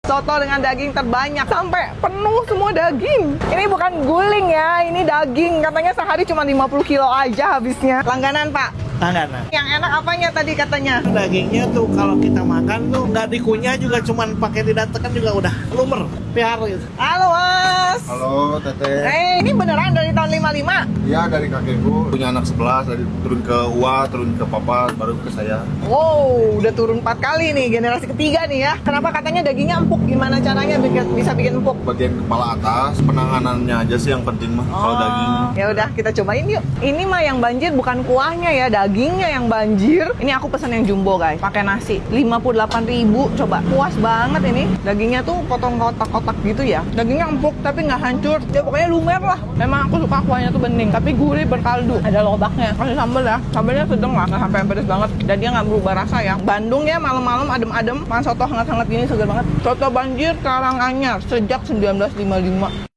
Soto dengan daging terbanyak, sampai penuh semua daging. Ini bukan guling ya, ini daging. Katanya sehari cuma 50 kilo aja habisnya. Langganan Pak. Langganan. Yang enak apanya tadi katanya? Dagingnya tuh kalau kita makan tuh nggak dikunyah juga, cuman pakai lidah tekan juga udah lumer, piar gitu. Halo Mas. Halo Teteh. Ini beneran dari tahun 55? Iya, dari kakekku. Punya anak 11, dari turun ke Uwa, turun ke Papa, baru ke saya. Wow, udah turun 4 kali nih, generasi ketiga nih ya. Kenapa katanya dagingnya empuk? Gimana caranya bisa bikin empuk? Bagian kepala atas, penanganannya aja sih yang penting mah. Kalau daging. Ya udah, kita cobain yuk. Ini mah yang banjir bukan kuahnya ya, dagingnya yang banjir. Ini aku pesan yang jumbo guys, pakai nasi. 58.000, coba. Puas banget ini. Dagingnya tuh potong kotak-kotak gitu ya. Dagingnya empuk tapi nggak hancur. Ya pokoknya lumer lah. Memang aku suka kuahnya tuh bening, tapi gurih berkaldu. Ada lobaknya. Kasih sambal ya. Sambalnya sedang lah, nggak sampai yang pedes banget. Dan dia nggak berubah rasa ya. Bandung ya malam-malam adem-adem. Makan soto hangat-hangat gini segar banget. Soto banjir Karanganyar sejak 1955.